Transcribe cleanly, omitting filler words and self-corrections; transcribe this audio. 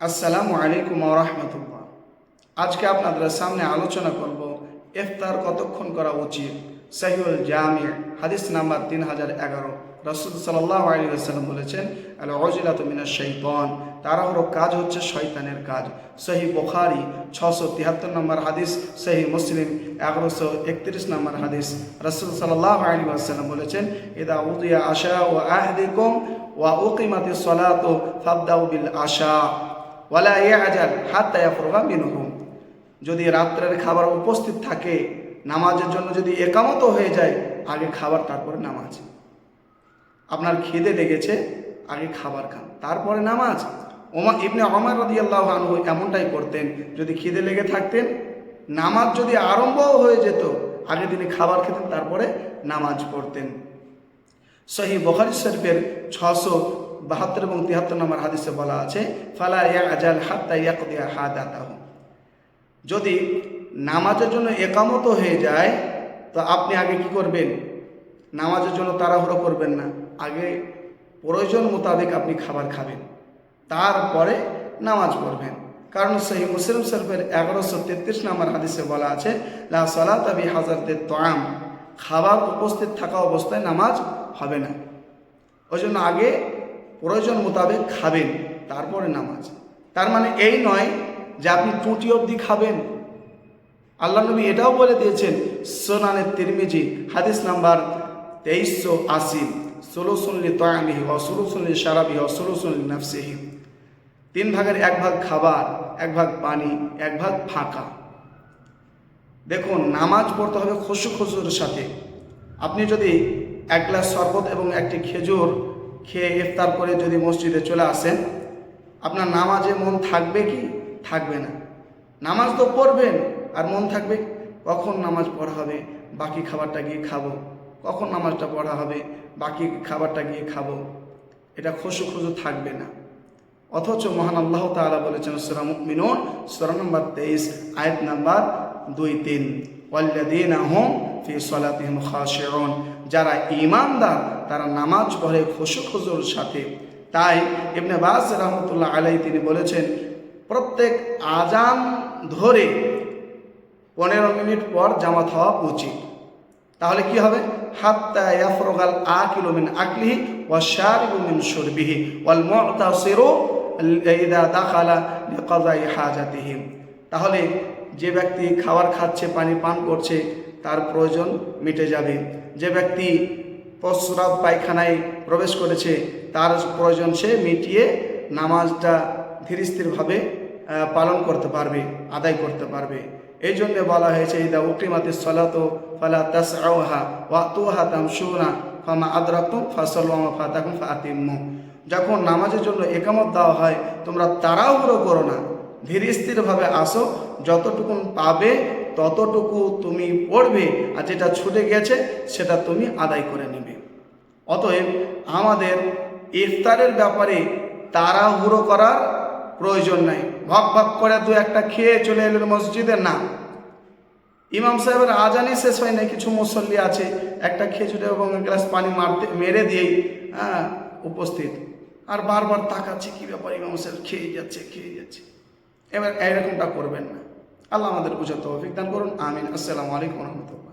আসসালামু আলাইকুম ওয়া রাহমাতুল্লাহ। আজকে আপনাদের সামনে আলোচনা করব ইফতার কতক্ষণ করা উচিত। সহিহুল জামি' হাদিস নাম্বার 3011। রাসূল সাল্লাল্লাহু আলাইহি ওয়াসাল্লাম বলেছেন, আল উজলাতু মিনাশ শাইতান, তাড়াহুড়ো কাজ হচ্ছে শয়তানের কাজ। সহিহ বুখারী 673 নম্বর হাদিস, সহিহ মুসলিম 1131 নম্বর হাদিস। রাসূল সাল্লাল্লাহু আলাইহি ওয়াসাল্লাম বলেছেন, ইদা উদিয়া আশা ওয়া আহদিকুম ওয়া উকিমাতিস সালাতু ফাবদাউ বিল আশা ওয়ালা ইয়াজাল হাত্তা ইয়াফরুগা মিনহু। যদি রাত্রের খাবার উপস্থিত থাকে, নামাজের জন্য যদি একামত হয়ে যায়, আগে খাবার তারপরে নামাজ। আপনার খিদে লেগেছে, আগে খাবার খান তারপরে নামাজ। ইবনে ওমর রাদিয়াল্লাহু আনহু এমনটাই করতেন। যদি খিদে লেগে থাকতেন, নামাজ যদি আরম্ভও হয়ে যেত, আগে তিনি খাবার খেতেন তারপরে নামাজ পড়তেন। সহিহ বুখারী শরীফের 672 এবং 73 নম্বর হাদিসে বলা আছে, ফালা ইয়াজাল হাত্তা ইয়াকদিয়া হাদাতাহু। যদি নামাজের জন্য একামত হয়ে যায়, তো আপনি আগে কি করবেন? নামাজের জন্য তাড়াহুড়ো করবেন না, আগে প্রয়োজন মোতাবেক আপনি খাবার খাবেন, তারপরে নামাজ পড়বেন। কারণ সহিহ মুসলিম শরীফের 1133 নম্বর হাদিসে বলা আছে, লা সালাতা বিহাযাতিত তাআম, খাবার উপস্থিত থাকা অবস্থায় নামাজ হবে না। ওই জন্য আগে প্রয়োজন মোতাবেক খাবেন, তারপরে নামাজ। তার মানে এই নয় যে আপনি টুটি অবধি খাবেন। আল্লাহ নবী এটাও বলে দিয়েছেন, সুনানে তিরমিজি হাদিস নাম্বার 2380, সুলুসুন লি তাআমিহি ওয়া সুলুসুন লি শারাবিহি ওয়া সুলুসুন লি নাফসিহি। 3 ভাগের 1 ভাগ খাবার, 1 ভাগ পানি, 1 ভাগ ফাঁকা। দেখুন, নামাজ পড়তে হবে খুশুর সাথে। আপনি যদি 1 গ্লাস শরবত এবং একটি খেজুর খেয়ে ইফতার করে যদি মসজিদে চলে আসেন, আপনার নামাজে মন থাকবে কি? থাকবে না। নামাজ তো পড়বেন, আর মন থাকবে কখন নামাজ পড়া হবে, বাকি খাবারটা গিয়ে খাবো, কখন নামাজটা পড়া হবে, বাকি খাবারটা গিয়ে খাবো। এটা খুশু থাকবে না। অথচ মহান আল্লাহ তাআলা বলেছেন সূরা মুমিনুন সূরা নম্বর 23 আয়াত নাম্বার 2-3, ওয়াল্লাযীনা হুম ফি সালাতিহিম খাশিউন, যারা ঈমানদার তারা নামাজ পড়ে খুশুর সাথে। তাই ইবনে বাজ রাহমাতুল্লাহ আলাইহি তিনি বলেছেন, প্রত্যেক আজান ধরে 15 মিনিট পর জামাত হওয়া উচিত। তাহলে কি হবে? হাত্তা ইয়াফরগাল আকিলু মিন আকলিহি ওয়া শারিবু মিন শুরবিহি ওয়াল মু'তাসিরু ইযা দাখালা লিকাযাই হাজাতিহি। তাহলে যে ব্যক্তি খাবার খাচ্ছে, পানি পান করছে, তার প্রয়োজন মিটে যাবে। যে ব্যক্তি প্রস্রাব পায়খানায় প্রবেশ করেছে, তার প্রয়োজন সে মিটিয়ে নামাজটা ধীরস্থিরভাবে পালন করতে পারবে, আদায় করতে পারবে। এই জন্য বলা হয়েছে, ইদা উকিমাতিস সালাতু ফালা তাসআউহা ওয়াতুহা তামশুনা ফামা আদরাকতুম ফাসাল্লু ওয়া মা ফাতাকুম ফাতিম্মু। যখন নামাজের জন্য একামত দেওয়া হয়, তোমরা তাড়াহুড়ো করো না, ধীরস্থিরভাবে আসো, যতটুকু পাবে ততটুকু তুমি পড়বে, আর যেটা ছুটে গেছে সেটা তুমি আদায় করে নেবে। অতএব আমাদের ইফতারের ব্যাপারে তাড়াহুড়ো করার প্রয়োজন নাই। ভাগ ভাগ করে 2-1টা খেয়ে চলে এলেন মসজিদে, না। ইমাম সাহেবের আজানই শেষ হয় না, কিছু মুসল্লি আছে একটা খেজুর এবং 1 গ্লাস পানি মেরে দিয়েই উপস্থিত, আর বারবার তাকাচ্ছে, কি ব্যাপার ইমাম সাহেব খেয়ে যাচ্ছে। এবার এরকমটা করবেন না। আল্লাহ আমাদের বুঝার তৌফিক দান করুন, আমিন। আসসালামু আলাইকুম ওয়া রাহমাতুল্লাহ।